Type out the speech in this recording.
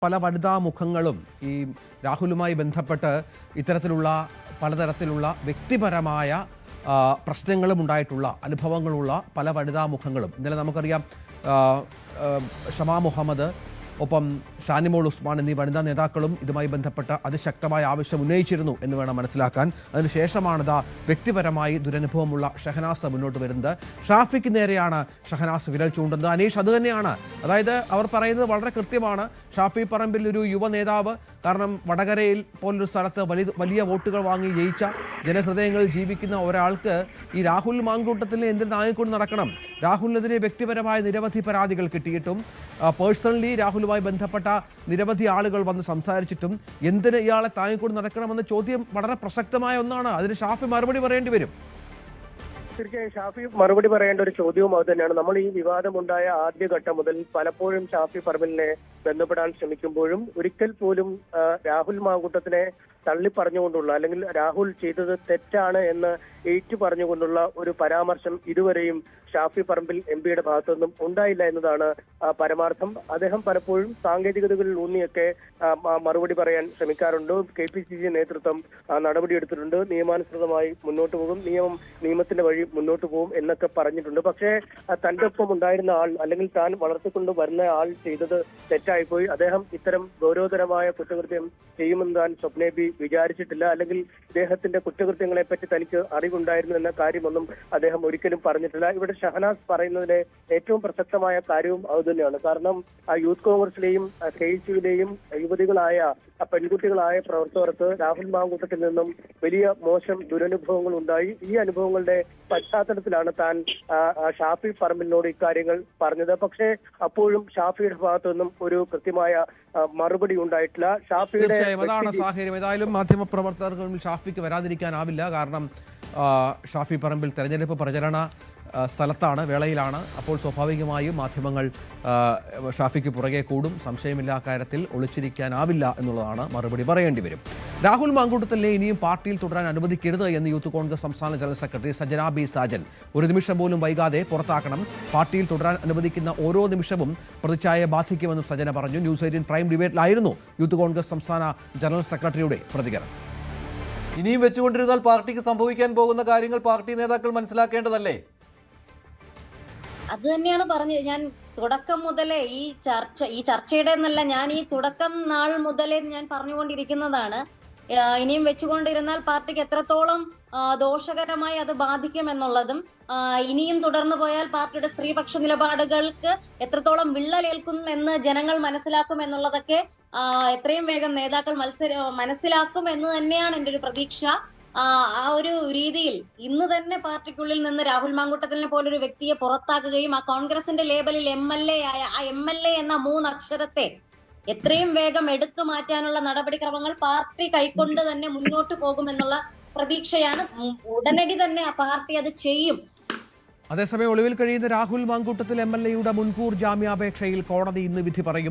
പല വനിതാ മുഖങ്ങളും ഈ രാഹുലുമായി ബന്ധപ്പെട്ട് ഇത്തരത്തിലുള്ള പലതരത്തിലുള്ള വ്യക്തിപരമായ പ്രശ്നങ്ങളും ഉണ്ടായിട്ടുള്ള അനുഭവങ്ങളുള്ള പല വനിതാ മുഖങ്ങളും ഇന്നലെ നമുക്കറിയാം. ഷമാ മുഹമ്മദ്, ഒപ്പം ഷാനിമോൾ ഉസ്മാൻ എന്നീ വനിതാ നേതാക്കളും ഇതുമായി ബന്ധപ്പെട്ട അതിശക്തമായ ആവശ്യം ഉന്നയിച്ചിരുന്നു എന്ന് വേണം മനസ്സിലാക്കാൻ. അതിനുശേഷമാണ് വ്യക്തിപരമായി ദുരനുഭവമുള്ള ഷഹനാസ് മുന്നോട്ട് വരുന്നത്. ഷാഫിക്ക് നേരെയാണ് ഷഹനാസ് വിരൽ ചൂണ്ടുന്നത്. അനീഷ്, അതുതന്നെയാണ്. അതായത് അവർ പറയുന്നത് വളരെ കൃത്യമാണ്. ഷാഫി പറമ്പിൽ ഒരു യുവ നേതാവ്, കാരണം വടകരയിൽ പോലൊരു സ്ഥലത്ത് വലിയ വോട്ടുകൾ വാങ്ങി ജയിച്ച ജനഹൃദയങ്ങളിൽ ജീവിക്കുന്ന ഒരാൾക്ക് ഈ രാഹുൽ മാങ്കൂട്ടത്തിൽ എന്തിന് താങ്ങിക്കൊണ്ട് നടക്കണം? രാഹുലിനെതിരെ വ്യക്തിപരമായ നിരവധി പരാതികൾ കിട്ടിയിട്ടും പേഴ്സണലി രാഹുലുമായി ബന്ധപ്പെട്ട നിരവധി ആളുകൾ വന്ന് സംസാരിച്ചിട്ടും എന്തിന് ഇയാളെ താങ്ങിക്കൊണ്ട് നടക്കണമെന്ന ചോദ്യം വളരെ പ്രസക്തമായ ഒന്നാണ്. അതിന് ഷാഫി മറുപടി പറയേണ്ടി വരും. തീർച്ചയായും ഷാഫി മറുപടി പറയേണ്ട ഒരു ചോദ്യവും അത് തന്നെയാണ്. നമ്മൾ ഈ വിവാദമുണ്ടായ ആദ്യഘട്ടം മുതൽ പലപ്പോഴും ഷാഫി പറമ്പിലിനെ ബന്ധപ്പെടാൻ ശ്രമിക്കുമ്പോഴും ഒരിക്കൽ പോലും രാഹുൽ മാങ്കൂട്ടത്തിനെ തള്ളിപ്പറഞ്ഞുകൊണ്ടുള്ള, അല്ലെങ്കിൽ രാഹുൽ ചെയ്തത് തെറ്റാണ് എന്ന് ഏറ്റു പറഞ്ഞുകൊണ്ടുള്ള ഒരു പരാമർശം ഇതുവരെയും ഷാഫി പറമ്പിൽ എംപിയുടെ ഭാഗത്തു നിന്നും ഉണ്ടായില്ല എന്നതാണ് പരമാർത്ഥം. അദ്ദേഹം പലപ്പോഴും സാങ്കേതികതകളിൽ ഊന്നിയൊക്കെ മറുപടി പറയാൻ ശ്രമിക്കാറുണ്ട്. KPCC നേതൃത്വം നടപടിയെടുത്തിട്ടുണ്ട്, നിയമാനുസൃതമായി മുന്നോട്ട് പോകും, നിയമത്തിന്റെ വഴി മുന്നോട്ട് പോകും എന്നൊക്കെ പറഞ്ഞിട്ടുണ്ട്. പക്ഷേ തന്റെ ഒപ്പം ഉണ്ടായിരുന്ന ആൾ, അല്ലെങ്കിൽ താൻ വളർത്തിക്കൊണ്ട് വരുന്ന ആൾ ചെയ്തത് തെറ്റായിപ്പോയി. അദ്ദേഹം ഇത്തരം ഗൗരവതരമായ കുറ്റകൃത്യം ചെയ്യുമെന്ന് താൻ സ്വപ്നേബി വിചാരിച്ചിട്ടില്ല, അല്ലെങ്കിൽ ഇദ്ദേഹത്തിന്റെ കുറ്റകൃത്യങ്ങളെ പറ്റി തനിക്ക് അറിവുണ്ടായിരുന്നു എന്ന കാര്യമൊന്നും അദ്ദേഹം ഒരിക്കലും പറഞ്ഞിട്ടില്ല. ഇവിടെ ഷഹനാസ് പറയുന്നതിലെ ഏറ്റവും പ്രസക്തമായ കാര്യവും അതുതന്നെയാണ്. കാരണം യൂത്ത് കോൺഗ്രസിലെയും KCയിലെയും യുവതികളായ പെൺകുട്ടികളായ പ്രവർത്തകർക്ക് രാഹുൽ മാങ്കൂട്ടത്തിൽ നിന്നും വലിയ മോശം ദുരനുഭവങ്ങൾ ഉണ്ടായി. ഈ അനുഭവങ്ങളുടെ പശ്ചാത്തലത്തിലാണ് താൻ ഷാഫി പറമ്പിലിനോട് ഇക്കാര്യങ്ങൾ പറഞ്ഞത്. പക്ഷേ അപ്പോഴും ഷാഫിയുടെ ഭാഗത്തു നിന്നും ഒരു കൃത്യമായ മറുപടി ഉണ്ടായിട്ടില്ല. ഷാഫിയുടെ അതാണ് സാഹചര്യം. ഏതായാലും മാധ്യമപ്രവർത്തകർക്ക് മുന്നിൽ ഷാഫിക്ക് വരാതിരിക്കാനാവില്ല. കാരണം ഷാഫി പറമ്പിൽ തെരഞ്ഞെടുപ്പ് പ്രചരണ സ്ഥലത്താണ്, വേളയിലാണ്. അപ്പോൾ സ്വാഭാവികമായും മാധ്യമങ്ങൾ ഷാഫിക്ക് പുറകെ കൂടും. സംശയമില്ല, കാര്യത്തിൽ ഒളിച്ചിരിക്കാനാവില്ല എന്നുള്ളതാണ്. മറുപടി പറയേണ്ടി വരും. രാഹുൽ മാങ്കൂട്ടത്തിനെ ഇനിയും പാർട്ടിയിൽ തുടരാൻ അനുവദിക്കരുത് എന്ന് യൂത്ത് കോൺഗ്രസ് സംസ്ഥാന general secretary Sajana B Sajan. ഒരു നിമിഷം പോലും വൈകാതെ പുറത്താക്കണം. പാർട്ടിയിൽ തുടരാൻ അനുവദിക്കുന്ന ഓരോ നിമിഷവും പ്രതിച്ഛായയെ ബാധിക്കുമെന്നും സജന പറഞ്ഞു. ന്യൂസ് 18 പ്രൈം ഡിബേറ്റിലായിരുന്നു യൂത്ത് കോൺഗ്രസ് സംസ്ഥാന ജനറൽ സെക്രട്ടറിയുടെ പ്രതികരണം. ഇനിയും വെച്ചുകൊണ്ടിരുന്നാൽ പാർട്ടിക്ക് സംഭവിക്കാൻ പോകുന്ന കാര്യങ്ങൾ പാർട്ടി നേതാക്കൾ മനസ്സിലാക്കേണ്ടതല്ലേ? അത് തന്നെയാണ് പറഞ്ഞത്. ഞാൻ തുടക്കം മുതലേ ഈ ചർച്ചയുടെ എന്നല്ല, ഞാൻ ഈ തുടക്കം നാൾ മുതലേ ഞാൻ പറഞ്ഞുകൊണ്ടിരിക്കുന്നതാണ്. ഇനിയും വെച്ചുകൊണ്ടിരുന്നാൽ പാർട്ടിക്ക് എത്രത്തോളം ദോഷകരമായി അത് ബാധിക്കുമെന്നുള്ളതും, ഇനിയും തുടർന്നു പോയാൽ പാർട്ടിയുടെ സ്ത്രീപക്ഷ നിലപാടുകൾക്ക് എത്രത്തോളം വിള്ളലേൽക്കുമെന്ന് ജനങ്ങൾ മനസ്സിലാക്കും എന്നുള്ളതൊക്കെ എത്രയും വേഗം നേതാക്കൾ മനസ്സിലാക്കും എന്ന് തന്നെയാണ് എൻ്റെ ഒരു പ്രതീക്ഷ. ആ ഒരു രീതിയിൽ ഇന്ന് തന്നെ പാർട്ടിക്കുള്ളിൽ നിന്ന് രാഹുൽ മാങ്കൂട്ടത്തിനെ പോലൊരു വ്യക്തിയെ പുറത്താക്കുകയും ആ കോൺഗ്രസിന്റെ ലേബലിൽ MLA ആയ ആ MLA എന്ന 3 അക്ഷരത്തെ എത്രയും വേഗം എടുത്തു മാറ്റാനുള്ള നടപടിക്രമങ്ങൾ പാർട്ടി കൈക്കൊണ്ട് തന്നെ മുന്നോട്ട് പോകുമെന്നുള്ള പ്രതീക്ഷയാണ്. ഉടനടി തന്നെ ആ പാർട്ടി അത് ചെയ്യും. അതേസമയം ഒളിവിൽ കഴിയുന്ന രാഹുൽ മാങ്കൂട്ടത്തിൽ MLA യുടെ മുൻകൂർ ജാമ്യാപേക്ഷയിൽ കോടതി ഇന്ന് വിധി പറയും.